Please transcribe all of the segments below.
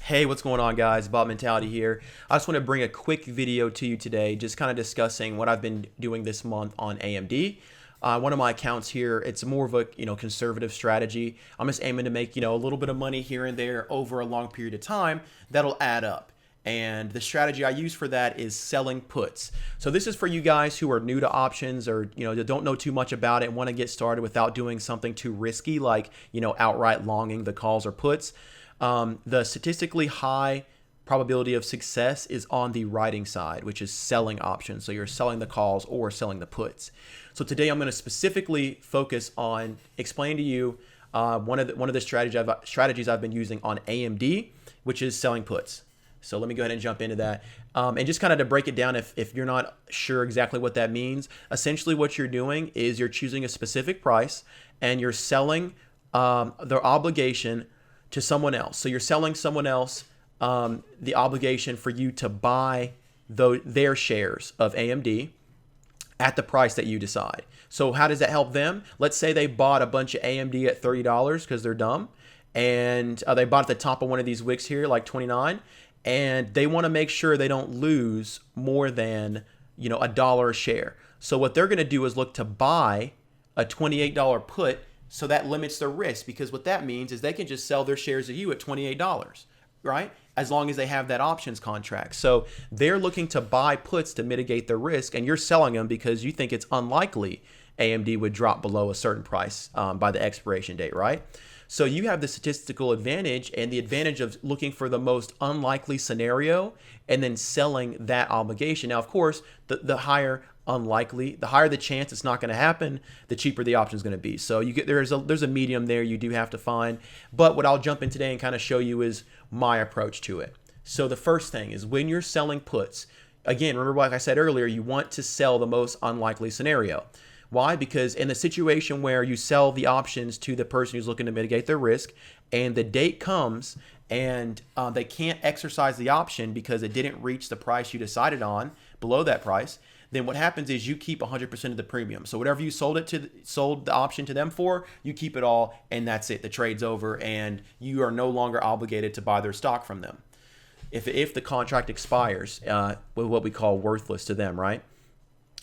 Hey, what's going on, guys? Bob Mentality here. I just want to bring a quick video to you today, just kind of discussing what I've been doing this month on AMD. One of my accounts here, it's more of a conservative strategy. I'm just aiming to make a little bit of money here and there over a long period of time that'll add up. And the strategy I use for that is selling puts. So this is for you guys who are new to options or don't know too much about it and want to get started without doing something too risky like outright longing the calls or puts. The statistically high probability of success is on the writing side, which is selling options. So you're selling the calls or selling the puts. So today I'm going to specifically focus on explain to you one of the strategies I've been using on AMD, which is selling puts. So let me go ahead and jump into that. And just kind of to break it down, if you're not sure exactly what that means, essentially what you're doing is you're choosing a specific price and you're selling their obligation to someone else. So you're selling someone else the obligation for you to buy their shares of AMD at the price that you decide. So how does that help them? Let's say they bought a bunch of AMD at $30 because they're dumb, and they bought at the top of one of these wicks here, like 29, and they want to make sure they don't lose more than $1 a share. So what they're going to do is look to buy a $28 put. So that limits their risk, because what that means is they can just sell their shares of you at $28, right? As long as they have that options contract. So they're looking to buy puts to mitigate their risk, and you're selling them because you think it's unlikely AMD would drop below a certain price by the expiration date, right? So you have the statistical advantage and the advantage of looking for the most unlikely scenario and then selling that obligation. Now, of course, the higher unlikely, the higher the chance it's not going to happen, the cheaper the option is going to be. So there's a medium there you do have to find. But what I'll jump in today and kind of show you is my approach to it. So the first thing is when you're selling puts, again, remember like I said earlier, you want to sell the most unlikely scenario. Why? Because in the situation where you sell the options to the person who's looking to mitigate their risk and the date comes and they can't exercise the option because it didn't reach the price you decided on below that price, then what happens is you keep 100% of the premium. So whatever you sold the option to them for, you keep it all, and that's it. The trade's over, and you are no longer obligated to buy their stock from them. If the contract expires, with what we call worthless to them, right?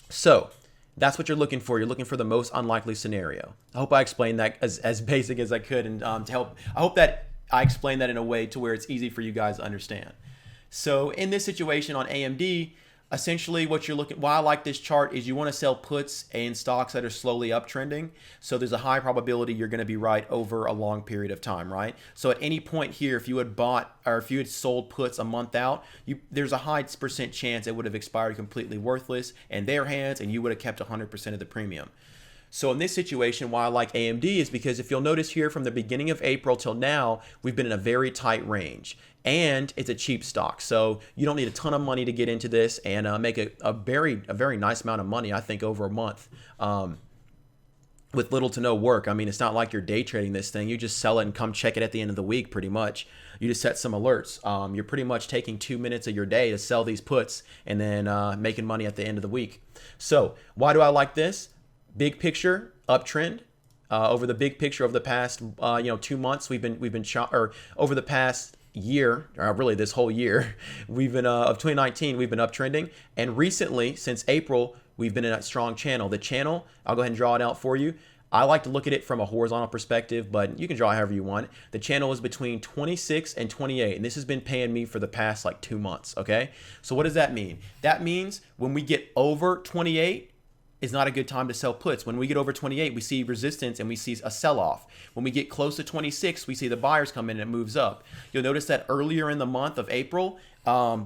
So that's what you're looking for. You're looking for the most unlikely scenario. I hope I explained that as basic as I could, and to help. I hope that I explained that in a way to where it's easy for you guys to understand. So in this situation on AMD, essentially what you're looking, why I like this chart is you want to sell puts in stocks that are slowly uptrending. So there's a high probability you're going to be right over a long period of time, right? So at any point here, if you had bought or if you had sold puts a month out, there's a high percent chance it would have expired completely worthless in their hands and you would have kept 100% of the premium. So in this situation, why I like AMD is because if you'll notice here from the beginning of April till now, we've been in a very tight range. And it's a cheap stock, so you don't need a ton of money to get into this and make a very nice amount of money, I think, over a month with little to no work. I mean, it's not like you're day trading this thing. You just sell it and come check it at the end of the week, pretty much. You just set some alerts. You're pretty much taking 2 minutes of your day to sell these puts and then making money at the end of the week. So why do I like this? Big picture, uptrend. Over the big picture of the past 2 months, over the past year, or really this whole year, we've been of 2019, we've been uptrending, and recently since April we've been in a strong channel. The channel, I'll go ahead and draw it out for you. I like to look at it from a horizontal perspective, but you can draw it however you want. The channel is between 26 and 28, and this has been paying me for the past like 2 months. Okay, so what does that mean? That means when we get over 28, is not a good time to sell puts. When we get over 28, we see resistance and we see a sell-off. When we get close to 26, we see the buyers come in and it moves up. You'll notice that earlier in the month of April,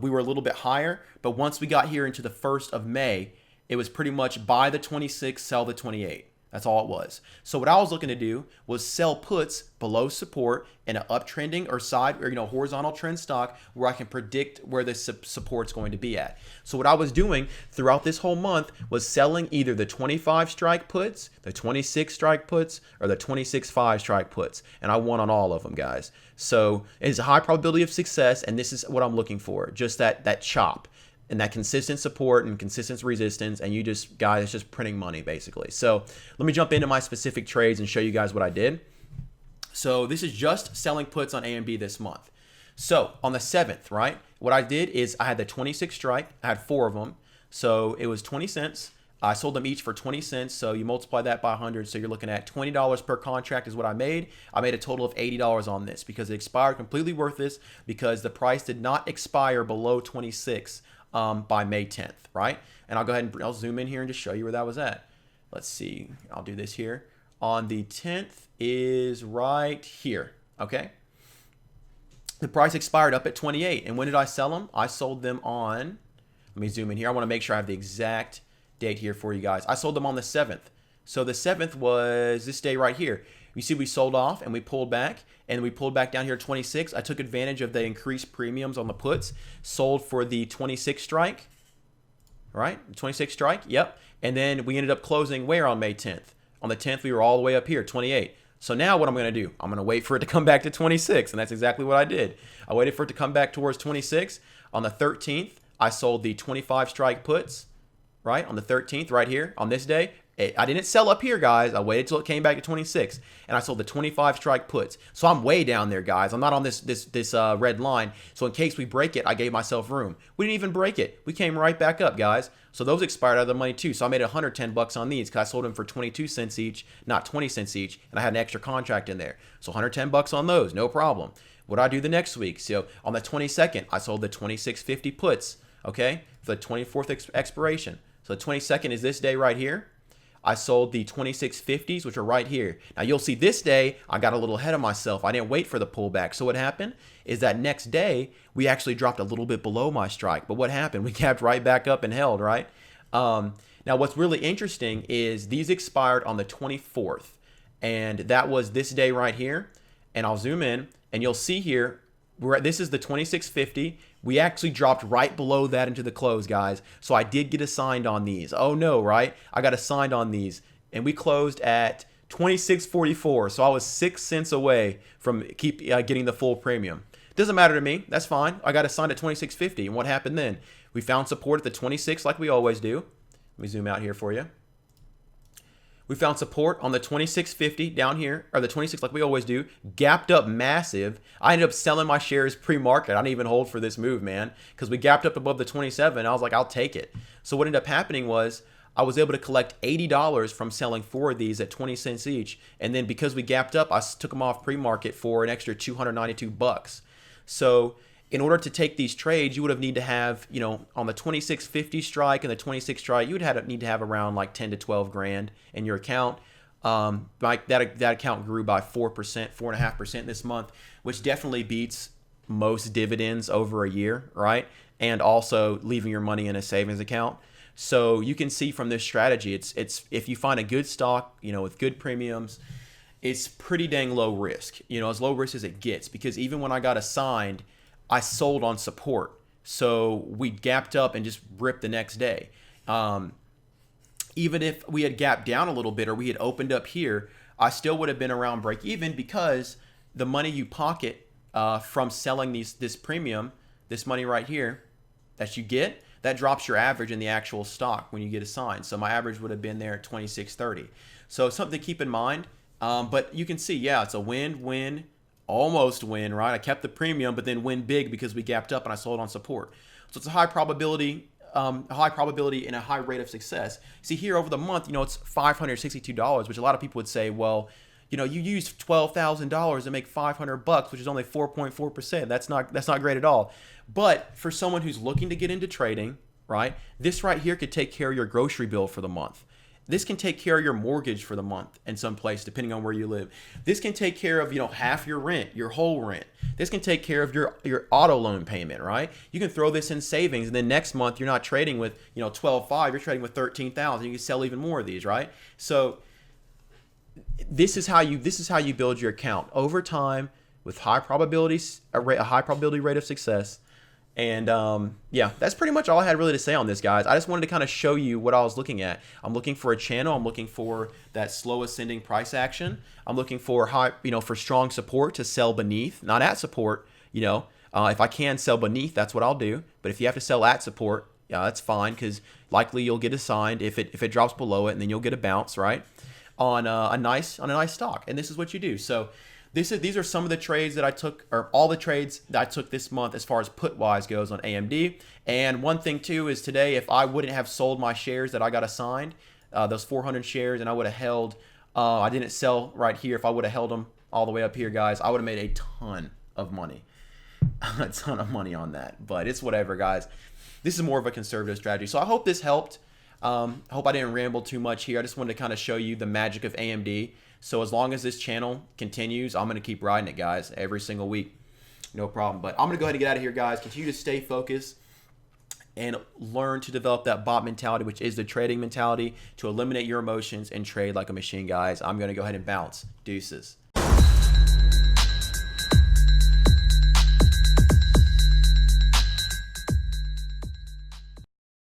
we were a little bit higher, but once we got here into the 1st of May, it was pretty much buy the 26, sell the 28. That's all it was. So what I was looking to do was sell puts below support in an uptrending or horizontal trend stock where I can predict where the support's going to be at. So what I was doing throughout this whole month was selling either the 25 strike puts, the 26 strike puts, or the 26.5 strike puts, and I won on all of them, guys. So it's a high probability of success, and this is what I'm looking for, just that chop. And that consistent support and consistent resistance, and guys, it's just printing money basically. So let me jump into my specific trades and show you guys what I did. So this is just selling puts on AMD this month. So on the 7th, right, what I did is I had the 26 strike. I had 4 of them. So it was 20 cents. I sold them each for 20 cents. So you multiply that by 100. So you're looking at $20 per contract is what I made. I made a total of $80 on this because it expired, completely worth this, because the price did not expire below 26 by May 10th, right? And I'll go ahead and I'll zoom in here and just show you where that was at. Let's see. I'll do this here. On the 10th is right here, okay? The price expired up at 28. And when did I sell them? I sold them on, let me zoom in here. I want to make sure I have the exact date here for you guys. I sold them on the 7th. So the 7th was this day right here. You see we sold off and we pulled back, and we pulled back down here at 26. I took advantage of the increased premiums on the puts, sold for the 26 strike, right? 26 strike, yep. And then we ended up closing where on May 10th? On the 10th, we were all the way up here, 28. So now what I'm going to do, I'm going to wait for it to come back to 26, and that's exactly what I did. I waited for it to come back towards 26. On the 13th, I sold the 25 strike puts, right? On the 13th, right here, on this day. I didn't sell up here, guys. I waited till it came back to 26, and I sold the 25 strike puts. So I'm way down there, guys. I'm not on this red line. So in case we break it, I gave myself room. We didn't even break it. We came right back up, guys. So those expired out of the money too. So I made 110 bucks on these because I sold them for 22 cents each, not 20 cents each, and I had an extra contract in there. So 110 bucks on those, no problem. What do I do the next week? So on the 22nd, I sold the 26.50 puts, okay, for the 24th expiration. So the 22nd is this day right here. I sold the 26.50s, which are right here. Now you'll see this day, I got a little ahead of myself. I didn't wait for the pullback. So what happened is that next day, we actually dropped a little bit below my strike. But what happened? We capped right back up and held, right? Now what's really interesting is these expired on the 24th. And that was this day right here. And I'll zoom in and you'll see here, this is the 26.50. We actually dropped right below that into the close, guys. So I did get assigned on these. Oh no, right? I got assigned on these, and we closed at 26.44. So I was 6 cents away from getting the full premium. Doesn't matter to me. That's fine. I got assigned at 26.50. And what happened then? We found support at the 26 like we always do. Let me zoom out here for you. We found support on the 26.50 down here, or the 26 like we always do, gapped up massive. I ended up selling my shares pre-market. I didn't even hold for this move, man, because we gapped up above the 27. I was like, I'll take it. So what ended up happening was I was able to collect $80 from selling 4 of these at 20 cents each. And then because we gapped up, I took them off pre-market for an extra 292 bucks. So in order to take these trades, you would have need to have, you know, on the 26.50 strike and the 26 strike, you would need to have around like 10 to 12 grand in your account. Like that account grew by 4%, 4.5% this month, which definitely beats most dividends over a year, right? And also leaving your money in a savings account. So you can see from this strategy, it's if you find a good stock, you know, with good premiums, it's pretty dang low risk. You know, as low risk as it gets, because even when I got assigned, I sold on support. So we gapped up and just ripped the next day. Even if we had gapped down a little bit or we had opened up here, I still would have been around break even, because the money you pocket from selling this premium, this money right here that you get, that drops your average in the actual stock when you get assigned. So my average would have been there at 26.30. So something to keep in mind. But you can see, yeah, it's a win-win. Almost win, right? I kept the premium, but then win big because we gapped up and I sold on support. So it's a high probability and a high rate of success. See here over the month, you know, it's $562, which a lot of people would say, well, you know, you used $12,000 to make 500 bucks, which is only 4.4%. That's not great at all. But for someone who's looking to get into trading, right? This right here could take care of your grocery bill for the month. This can take care of your mortgage for the month in some place, depending on where you live. This can take care of, you know, half your rent, your whole rent. This can take care of your auto loan payment, right? You can throw this in savings, and then next month you're not trading with, you know, 12.5, you're trading with 13,000. You can sell even more of these, right? So this is how you build your account over time with a high probability rate of success. And yeah, that's pretty much all I had really to say on this, guys. I just wanted to kind of show you what I was looking at. I'm looking for a channel. I'm looking for that slow ascending price action. I'm looking for for strong support to sell beneath, not at support. You know, if I can sell beneath, that's what I'll do. But if you have to sell at support, yeah, that's fine, because likely you'll get assigned if it drops below it, and then you'll get a bounce, right, on a nice stock. And this is what you do. So These are some of the trades that I took, or all the trades that I took this month as far as put wise goes on AMD. And one thing too is today, if I wouldn't have sold my shares that I got assigned, those 400 shares, and I would have held, I didn't sell right here. If I would have held them all the way up here, guys, I would have made a ton of money. A ton of money on that, but it's whatever, guys. This is more of a conservative strategy. So I hope this helped. I hope I didn't ramble too much here. I just wanted to kind of show you the magic of AMD. So as long as this channel continues, I'm going to keep riding it, guys, every single week. No problem. But I'm going to go ahead and get out of here, guys. Continue to stay focused and learn to develop that bot mentality, which is the trading mentality, to eliminate your emotions and trade like a machine, guys. I'm going to go ahead and bounce. Deuces.